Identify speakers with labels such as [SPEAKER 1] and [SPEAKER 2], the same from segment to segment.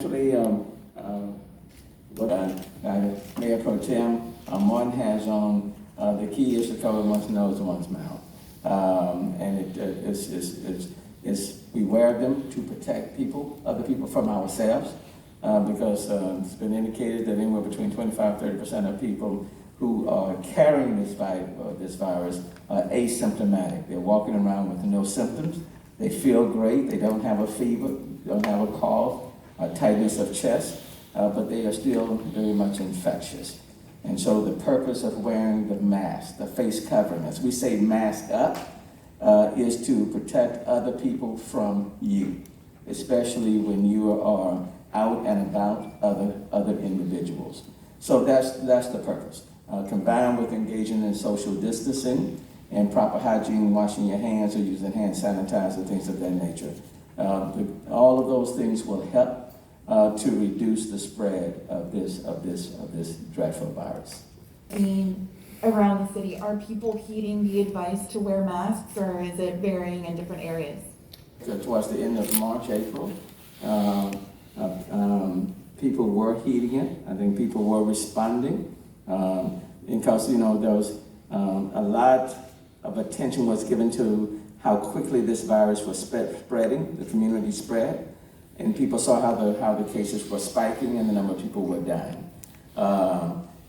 [SPEAKER 1] Actually, what Mayor Pro Tem Martin has on, the key is to cover one's nose and one's mouth. And we wear them to protect other people from ourselves, because it's been indicated that anywhere between 25–30% of people who are carrying this virus are asymptomatic. They're walking around with no symptoms. They feel great. They don't have a fever, don't have a cough, tightness of chest, but they are still very much infectious. And so the purpose of wearing the mask, the face covering, as we say mask up, is to protect other people from you, especially when you are out and about other individuals. So that's the purpose. Combined with engaging in social distancing and proper hygiene, washing your hands or using hand sanitizer, things of that nature. All of those things will help to reduce the spread of this dreadful virus.
[SPEAKER 2] Around the city, are people heeding the advice to wear masks, or is it varying in different areas?
[SPEAKER 1] So towards the end of March, April, people were heeding it. I think people were responding because there was a lot of attention was given to how quickly this virus was spreading, the community spread. And people saw how the cases were spiking and the number of people were dying.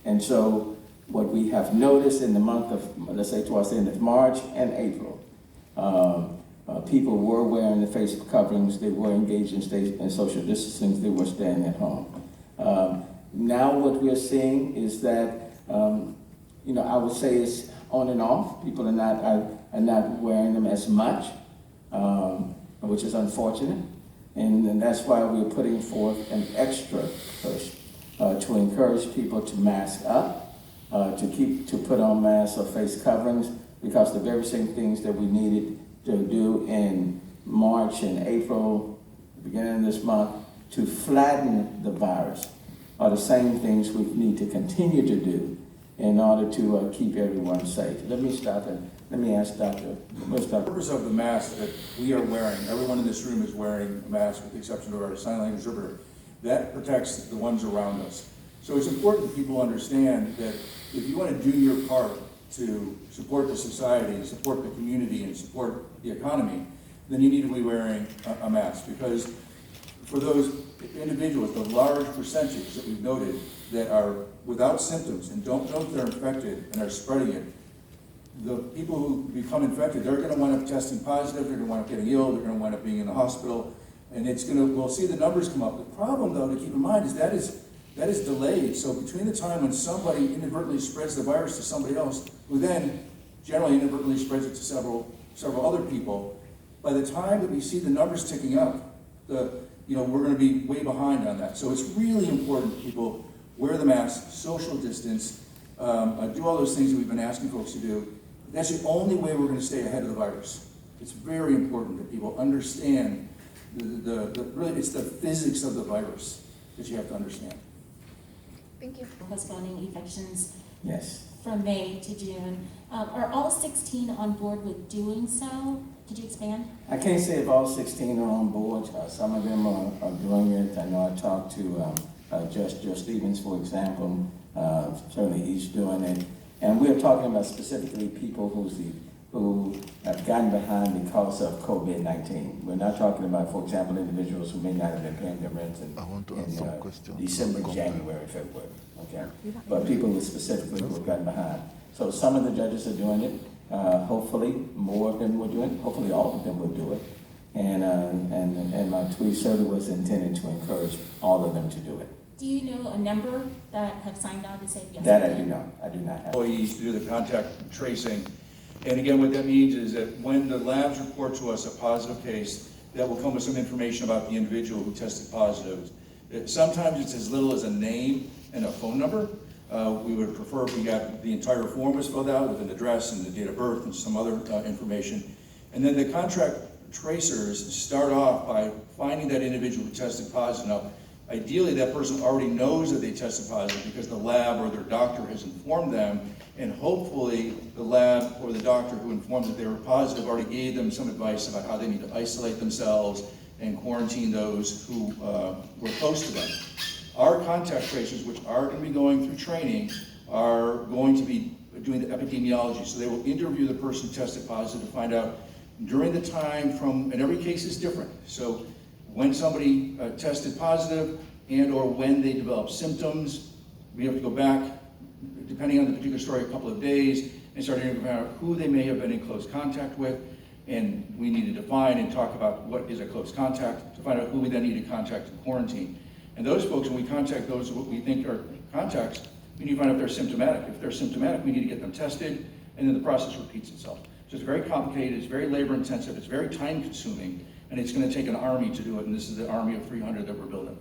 [SPEAKER 1] And so what we have noticed in the month of, let's say towards the end of March and April, people were wearing the face coverings, they were engaged in social distancing, they were staying at home. Now what we're seeing is that, I would say it's on and off. People are not wearing them as much, which is unfortunate. And that's why we're putting forth an extra push to encourage people to mask up, to put on masks or face coverings, because the very same things that we needed to do in March and April, beginning of this month, to flatten the virus, are the same things we need to continue to do in order to keep everyone safe. Let me ask Dr.
[SPEAKER 3] The purpose of the mask that we are wearing, everyone in this room is wearing a mask with the exception of our sign language interpreter, that protects the ones around us. So it's important that people understand that if you want to do your part to support the society, support the community, and support the economy, then you need to be wearing a mask. Because for those individuals, the large percentage that we've noted that are without symptoms and don't know if they're infected and are spreading it, the people who become infected, they're going to wind up testing positive, they're going to wind up getting ill, they're going to wind up being in the hospital, and we'll see the numbers come up. The problem, though, to keep in mind is that is delayed. So between the time when somebody inadvertently spreads the virus to somebody else, who then generally inadvertently spreads it to several other people, by the time that we see the numbers ticking up, we're going to be way behind on that. So it's really important people wear the mask, social distance, do all those things that we've been asking folks to do. That's the only way we're going to stay ahead of the virus. It's very important that people understand really it's the physics of the virus that you have to understand.
[SPEAKER 4] Thank you. Postponing evictions.
[SPEAKER 1] Yes.
[SPEAKER 4] From May to June. Are all 16 on board with doing so? Could you expand?
[SPEAKER 1] I can't say if all 16 are on board. Some of them are doing it. I know I talked to Judge Stevens, for example. Certainly he's doing it. And we're talking about specifically people who have gotten behind because of COVID-19. We're not talking about, for example, individuals who may not have been paying their rent in December, January, February. Okay, but people who specifically who have gotten behind. So some of the judges are doing it. Hopefully, more of them will do it. Hopefully, all of them will do it. And my tweet certainly was intended to encourage all of them to do it.
[SPEAKER 4] Do you know a number that have signed on to say yes?
[SPEAKER 1] That I do not. I do not have.
[SPEAKER 3] Employees to do the contact tracing. And again, what that means is that when the labs report to us a positive case, that will come with some information about the individual who tested positive. Sometimes it's as little as a name and a phone number. We would prefer if we got the entire form was filled out with an address and the date of birth and some other information. And then the contract tracers start off by finding that individual who tested positive. Now, ideally, that person already knows that they tested positive because the lab or their doctor has informed them, and hopefully the lab or the doctor who informed that they were positive already gave them some advice about how they need to isolate themselves and quarantine those who were close to them. Our contact tracers, which are going to be going through training, are going to be doing the epidemiology. So they will interview the person who tested positive to find out during the time from, and every case is different. So when somebody tested positive and or when they develop symptoms, we have to go back, depending on the particular story, a couple of days and start interviewing out who they may have been in close contact with. And we need to define and talk about what is a close contact to find out who we then need to contact and quarantine. And those folks, when we contact those what we think are contacts, we need to find out if they're symptomatic. If they're symptomatic, we need to get them tested, and then the process repeats itself. So it's very complicated, it's very labor intensive, it's very time consuming, and it's going to take an army to do it, and this is the army of 300 that we're building.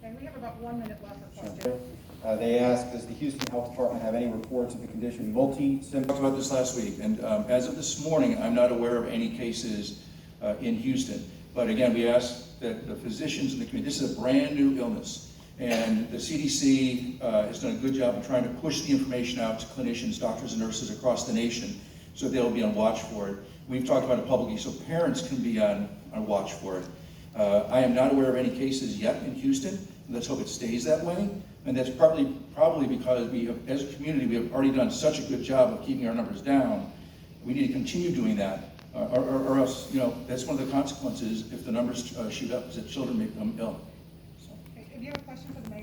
[SPEAKER 5] Okay, we have about 1 minute left for questions.
[SPEAKER 6] They asked, does the Houston Health Department have any reports of the condition multi-symptom?
[SPEAKER 3] Talked about this last week, and as of this morning, I'm not aware of any cases in Houston. But again, we ask that the physicians in the community, this is a brand new illness, and the CDC has done a good job of trying to push the information out to clinicians, doctors, and nurses across the nation, so they'll be on watch for it. We've talked about it publicly, so parents can be on watch for it. I am not aware of any cases yet in Houston. Let's hope it stays that way. And that's probably because we have, as a community, we have already done such a good job of keeping our numbers down. We need to continue doing that, or else, you know, that's one of the consequences if the numbers shoot up, is that children may become ill. So.
[SPEAKER 5] Okay, do you have a question for the mayor?